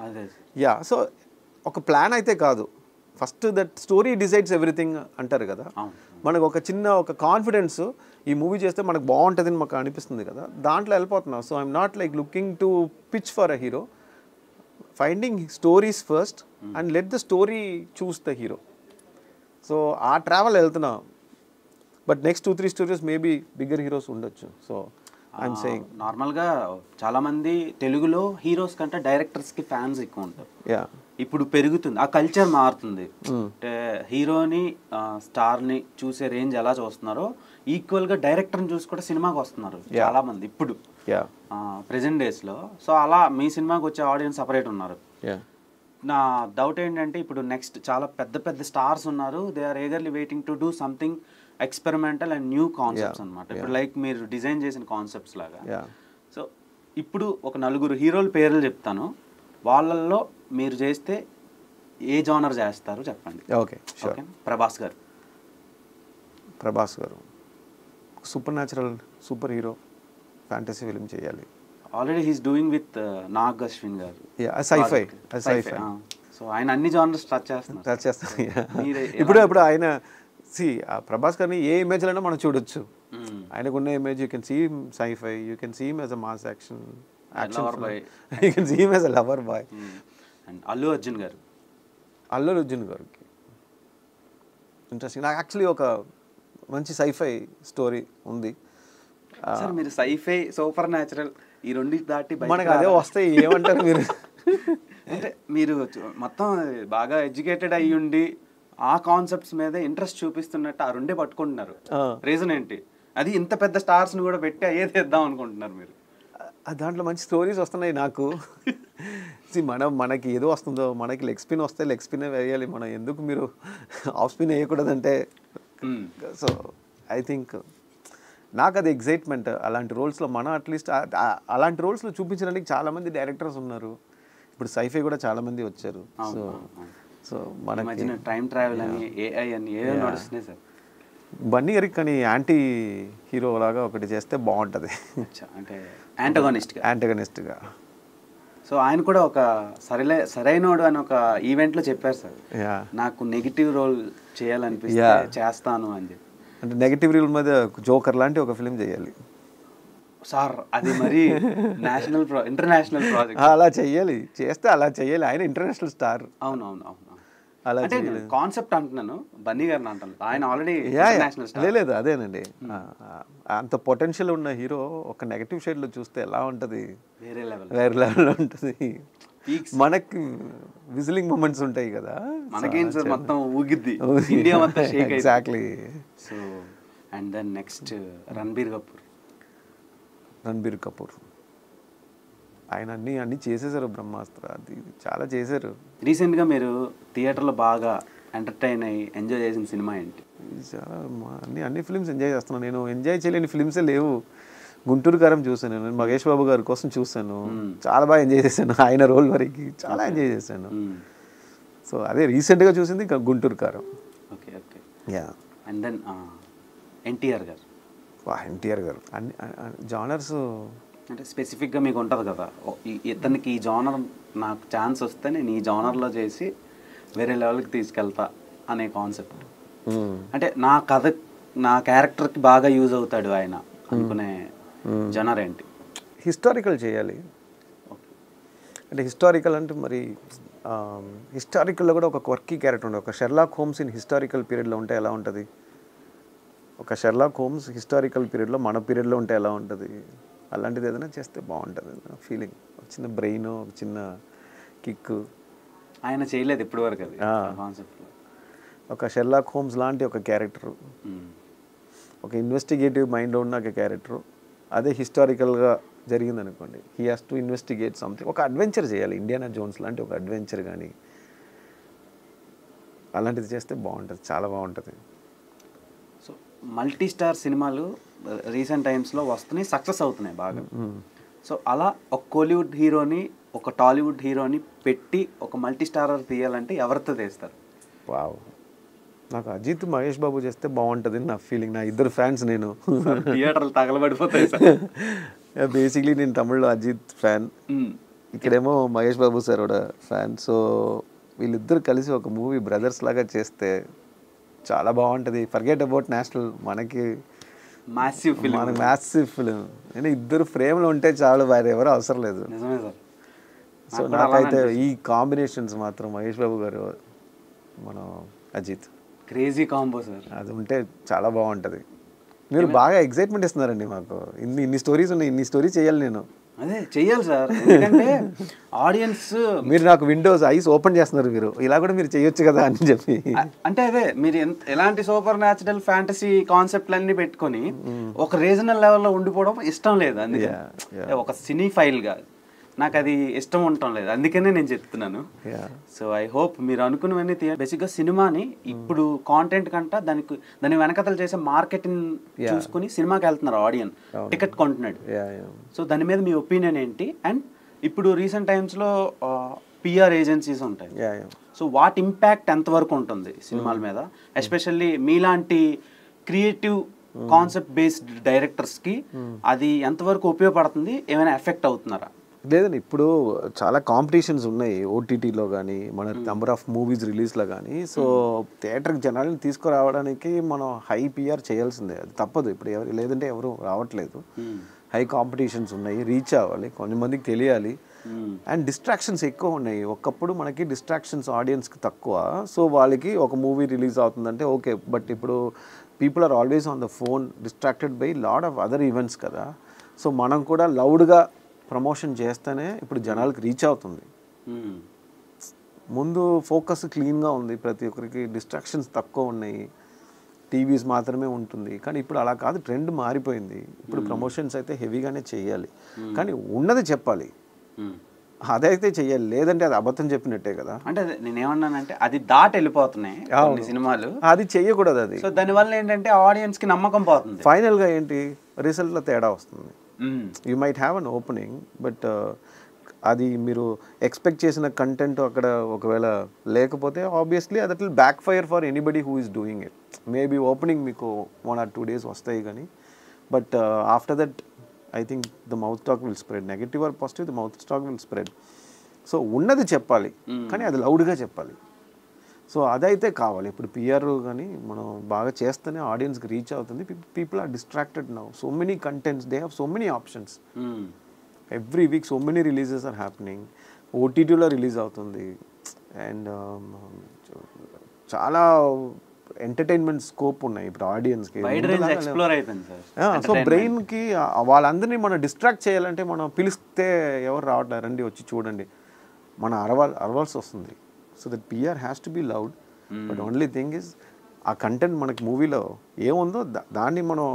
అదే yeah. So ఒక plan అయితే కాదు, first that story decides everything అంటారు కదా. మనకు ఒక చిన్న ఒక కాన్ఫిడెన్స్, ఈ మూవీ చేస్తే మనకు బాగుంటుంది అని మాకు అనిపిస్తుంది కదా, దాంట్లో వెళ్ళిపోతున్నాం. So I'm not like looking to pitch for a hero, finding stories first and let the story choose the hero. So ఆ ట్రావెల్ వెళ్తున్నాం. But next 2-3 stories maybe bigger heroes ఉండొచ్చు. సో ఐఎమ్ సేయింగ్ నార్మల్గా చాలామంది తెలుగులో heroes కంటే డైరెక్టర్స్కి fans ఎక్కువ ఉంటారు. Yeah. ఇప్పుడు పెరుగుతుంది, ఆ కల్చర్ మారుతుంది. అంటే హీరోని స్టార్ని చూసే రేంజ్ ఎలా చూస్తున్నారో ఈక్వల్గా డైరెక్టర్ని చూసి కూడా సినిమాకి వస్తున్నారు చాలా మంది ఇప్పుడు ప్రెజెంట్ డేస్లో. సో అలా మీ సినిమాకి వచ్చే ఆడియన్స్ సపరేట్ ఉన్నారు. నా డౌట్ ఏంటంటే ఇప్పుడు నెక్స్ట్ చాలా పెద్ద పెద్ద స్టార్స్ ఉన్నారు, they are eagerly waiting to do something experimental and new concepts అనమాట. ఇప్పుడు లైక్ మీరు డిజైన్ చేసిన కాన్సెప్ట్స్ లాగా. సో ఇప్పుడు ఒక 4 హీరోల పేర్లు చెప్తాను, వాళ్ళల్లో మీరు చేస్తే ఏ జానర్ చేస్తారు చెప్పండి. Okay, okay. Prabhas garu. Prabhas garu super natural super hero fantasy film చేయాలి. Already he's doing with Nag Ashwin garu. Sci fi. So ఆయన అన్ని జానర్స్ టచ్ చేస్తారు. ఇప్పుడు ఆయన ప్రభాస్ గారిని ఏ ఇమేజ్లైనా మనం చూడొచ్చు. ఆయనకున్న image, you can see sci-fi, you can see him as a mass action you can see him as a lover boy. And Allu Arjun garu. Allu Arjun గారికి ఇంట్రెస్టింగ్. నాకు యాక్చువల్లీ ఒక మంచి సైఫై స్టోరీ ఉంది. సార్ మీరు సైఫై సూపర్ న్యాచురల్ ఈ రెండింటి దాటి మనకు అదే వస్తాయి, ఏమంటారు మీరు? అంటే మీరు మొత్తం బాగా ఎడ్యుకేటెడ్ అయ్యి ఉండి ఆ కాన్సెప్ట్స్ మీద ఇంట్రెస్ట్ చూపిస్తున్నట్టు ఆ రెండే పట్టుకుంటున్నారు. రీజన్ ఏంటి? అది ఇంత పెద్ద స్టార్స్ని కూడా పెట్టి అయ్యే తెద్దాం అనుకుంటున్నారు మీరు. దాంట్లో మంచి స్టోరీస్ వస్తున్నాయి నాకు. మనకి ఏదో వస్తుందో, మనకి లెగ్ స్పిన్ వస్తే లెగ్ స్పిన్ వేయాలి, మనం ఎందుకు మీరు ఆఫ్ స్పిన్ వేయకూడదంటే. సో ఐ థింక్ నాకు అది ఎగ్జైట్మెంట్. అలాంటి రోల్స్లో మనం అట్లీస్ట్ అలాంటి రోల్స్లో చూపించడానికి చాలామంది డైరెక్టర్స్ ఉన్నారు. ఇప్పుడు సైఫై కూడా చాలామంది వచ్చారు. సో మనకి టైం ట్రావెల్ అని ఏఐ అని ఏదో నడుస్తున్నాయి సార్. బన్నీ గారికి కానీ యాంటీ హీరో లాగా ఒకటి చేస్తే బాగుంటుంది, అంటే యాంటగనిస్ట్గా. సో ఆయన కూడా ఒక సరైనోడు అని ఒక ఈవెంట్లో చెప్పారు సార్, నాకు నెగిటివ్ రోల్ చేయాలనిపిస్తే చేస్తాను అని చెప్పి. అంటే నెగిటివ్ రోల్ మీద జోకర్ లాంటి ఒక ఫిలిం చేయాలి సార్. అది మరి నేషనల్ ఇంటర్నేషనల్ ప్రాజెక్ట్. అలా చెయ్యాలి, చేస్తే అలా చెయ్యాలి. ఆయన ఇంటర్నేషనల్ స్టార్. అవును. అలా కాన్సెప్ట్ అంటున్నాను, బన్నీ గారిని అంటాను. ఆయన ఆల్రెడీ లేదు. అదేనండి, అంత పొటెన్షియల్ ఉన్న హీరో ఒక నెగటివ్ షేడ్లో చూస్తే ఎలా ఉంటుంది? వేరే లెవెల్లో ఉంటుంది. మనకి విజిలింగ్ మూమెంట్స్ ఉంటాయి కదా, మనకేం సార్ మొత్తం ఊగిద్ది, ఇండియా మొత్తం shake. Exactly. So and then next Ranbir Kapoor. ఆయన అన్నీ చేసేసారు. బ్రహ్మాస్త్ర అది చాలా చేశారు. రీసెంట్గా మీరు థియేటర్లో బాగా ఎంటర్టైన్ అయ్యి ఎంజాయ్ చేసిన సినిమా ఏంటి? చాలా అన్ని ఫిల్మ్స్ ఎంజాయ్ చేస్తున్నాను నేను. ఎంజాయ్ చేయలేని ఫిల్మ్సే లేవు. గుంటూరు కారం చూసాను నేను, మహేష్ బాబు గారి కోసం చూసాను, చాలా బాగా ఎంజాయ్ చేశాను. ఆయన రోల్ వరకు చాలా ఎంజాయ్ చేశాను. సో అదే రీసెంట్గా చూసింది Guntur Karam. Okay. Yeah. And then NTR garu. అన్ని జానర్స్ అంటే స్పెసిఫిక్గా మీకు ఉంటుంది కదా, ఇతనికి ఈ జానర్ నాకు ఛాన్స్ వస్తే నేను ఈ జానర్లో చేసి వేరే లెవెల్కి తీసుకెళ్తా అనే కాన్సెప్ట్. అంటే నా కథ, నా క్యారెక్టర్కి బాగా యూజ్ అవుతాడు ఆయన అనుకునే జనర్ ఏంటి? హిస్టారికల్ చేయాలి. అంటే హిస్టారికల్ అంటే మరి హిస్టారికల్లో కూడా ఒక క్వర్కీ క్యారెక్టర్ ఉంటుంది. ఒక షెర్లాక్ హోమ్స్ ఇన్ హిస్టారికల్ పీరియడ్లో ఉంటే ఎలా ఉంటుంది? ఒక షెర్లాక్ హోమ్స్ హిస్టారికల్ పీరియడ్లో మన పీరియడ్లో ఉంటే ఎలా ఉంటుంది? అలాంటిది ఏదైనా చేస్తే బాగుంటుంది ఫీలింగ్. ఒక చిన్న బ్రెయిన్, ఒక చిన్న కిక్. ఆయన చేయలేదు ఇప్పటి వరకు అది కాన్సెప్ట్. ఒక షెర్లాక్ హోమ్స్ లాంటి ఒక క్యారెక్టరు, ఒక ఇన్వెస్టిగేటివ్ మైండ్లో ఉన్న ఒక క్యారెక్టరు, అదే హిస్టారికల్గా జరిగింది అనుకోండి, he has to investigate something. ఒక అడ్వెంచర్ చేయాలి, ఇండియానా జోన్స్ లాంటి ఒక అడ్వెంచర్ కానీ అలాంటిది చేస్తే బాగుంటుంది, చాలా బాగుంటుంది. సో మల్టీ స్టార్ సినిమాలు రీసెంట్ టైమ్స్లో వస్తున్నాయి, సక్సెస్ అవుతున్నాయి బాగా. సో అలా ఒక కోలీవుడ్ హీరోని, ఒక టాలీవుడ్ హీరోని పెట్టి ఒక మల్టీ స్టారర్ తీయాలంటే ఎవరితో తీస్తారు? వావ్, నాకు అజిత్ మహేష్ బాబు చేస్తే బాగుంటుంది నా ఫీలింగ్. నా ఇద్దరు ఫ్యాన్స్ నేను. థియేటర్లు తగలబడిపోతాయి. బేసిక్లీ నేను తమిళ్లో అజిత్ ఫ్యాన్, ఇక్కడేమో మహేష్ బాబు సార్ కూడా ఫ్యాన్. సో వీళ్ళిద్దరు కలిసి ఒక మూవీ బ్రదర్స్ లాగా చేస్తే చాలా బాగుంటుంది. ఫర్గెట్ అబౌట్ నేషనల్, మనకి మాసివ్ ఫిల్మ్, మనకి మ్యాసివ్ ఫిలిం. అంటే ఇద్దరు ఫ్రేమ్లో ఉంటే చాలు, వారు ఎవరు అవసరం లేదు. నిజమే సార్. సో నాకైతే ఈ కాంబినేషన్స్ మాత్రం మహేష్ బాబు గారు, మనం అజిత్, క్రేజీ కాంబో సార్. అది ఉంటే చాలా బాగుంటుంది. మీరు బాగా ఎగ్జైట్మెంట్ ఇస్తున్నారండి మాకు. ఇన్ని స్టోరీస్ ఉన్నాయి, ఇన్ని స్టోరీస్ చేయాలి నేను. అదే చెయ్యాలి సార్, ఎందుకంటే ఆడియన్స్ మీరు నాకు విండోస్ ఐస్ ఓపెన్ చేస్తున్నారు, మీరు ఇలా కూడా మీరు చేయొచ్చు కదా అని చెప్పి. అంటే అదే మీరు ఎలాంటి సూపర్ న్యాచురల్ ఫ్యాంటసీ కాన్సెప్ట్లన్నీ పెట్టుకొని ఒక రీజనల్ లెవెల్లో ఉండిపోవడం ఇష్టం లేదు. అందుకే ఒక సినీ ఫైల్గా నాకు అది ఇష్టం ఉండటం లేదు, అందుకనే నేను చెప్తున్నాను. సో ఐ హోప్ మీరు అనుకున్నవన్నీ బేసిక్గా సినిమాని ఇప్పుడు కాంటెంట్ కంట దాని వెనకతలు చేసే మార్కెటింగ్ చూసుకుని సినిమాకి వెళ్తున్నారు ఆడియన్స్, టికెట్ కొంటున్నాడు. సో దాని మీద మీ ఒపీనియన్ ఏంటి? అండ్ ఇప్పుడు రీసెంట్ టైమ్స్లో పిఆర్ ఏజెన్సీస్ ఉంటాయి, సో వాటి ఇంపాక్ట్ ఎంతవరకు ఉంటుంది సినిమాల మీద? ఎస్పెషల్లీ మీలాంటి క్రియేటివ్ కాన్సెప్ట్ బేస్డ్ డైరెక్టర్స్కి అది ఎంతవరకు ఉపయోగపడుతుంది? ఏమైనా ఎఫెక్ట్ అవుతున్నారా? లేదండి, ఇప్పుడు చాలా కాంపిటీషన్స్ ఉన్నాయి ఓటీటీలో కానీ, మన నెంబర్ ఆఫ్ మూవీస్ రిలీజ్లో కానీ. సో థియేటర్కి జనాలను తీసుకురావడానికి మనం హై పిఆర్ చేయాల్సిందే, అది తప్పదు. ఇప్పుడు లేదంటే ఎవరు రావట్లేదు. హై కాంపిటీషన్స్ ఉన్నాయి, రీచ్ అవ్వాలి, కొంతమందికి తెలియాలి. అండ్ డిస్ట్రాక్షన్స్ ఎక్కువ ఉన్నాయి. ఒకప్పుడు మనకి డిస్ట్రాక్షన్స్ ఆడియన్స్కి తక్కువ. సో వాళ్ళకి ఒక మూవీ రిలీజ్ అవుతుందంటే ఓకే, బట్ ఇప్పుడు people are always on the phone, distracted by lot of other events కదా. సో మనం కూడా లౌడ్గా ప్రమోషన్ చేస్తేనే ఇప్పుడు జనాలకు రీచ్ అవుతుంది. ముందు ఫోకస్ క్లీన్గా ఉంది, ప్రతి ఒక్కరికి డిస్ట్రాక్షన్స్ తక్కువ ఉన్నాయి, టీవీస్ మాత్రమే ఉంటుంది. కానీ ఇప్పుడు అలా కాదు, ట్రెండ్ మారిపోయింది. ఇప్పుడు ప్రమోషన్స్ అయితే హెవీగానే చేయాలి, కానీ ఉన్నది చెప్పాలి, అదైతే చెయ్యాలి. లేదంటే అది అబద్ధం చెప్పినట్టే కదా. అంటే నేనేమన్నానంటే అది దాటి వెళ్ళిపోతున్నాయి కొన్ని సినిమాలు, అది చెయ్యకూడదు. అది సో దానివల్ల ఏంటంటే ఆడియన్స్కి నమ్మకం పోతుంది. ఫైనల్గా ఏంటి, రిజల్ట్లో తేడా వస్తుంది. You might have an opening, but అది మీరు ఎక్స్పెక్ట్ చేసిన కంటెంట్ అక్కడ ఒకవేళ లేకపోతే obviously that will backfire for anybody who is doing it. Maybe opening మీకు 1 or 2 days వస్తాయి కానీ, but after that I think the mouth talk will spread. Negative or positive, the mouth talk will spread. So ఉన్నది చెప్పాలి, కానీ అది లౌడ్గా చెప్పాలి. So అదైతే కావాలి. ఇప్పుడు పిఆర్ కానీ మనం బాగా చేస్తేనే ఆడియన్స్కి రీచ్ అవుతుంది. People are distracted now, so many contents, they have so many options. Every week so many releases are happening. ఓటీటీలో రిలీజ్ అవుతుంది, అండ్ చాలా ఎంటర్టైన్మెంట్ స్కోప్ ఉన్నాయి ఇప్పుడు ఆడియన్స్కి. సో బ్రెయిన్కి వాళ్ళందరినీ మనం డిస్ట్రాక్ట్ చేయాలంటే మనం పిలిస్తే ఎవరు రావట్లేదు, రండి వచ్చి చూడండి, మన అరవాల్సి వస్తుంది. So that PR has to be loud, but only thing is ఆ కంటెంట్ మనకి మూవీలో ఏముందో దాన్ని మనం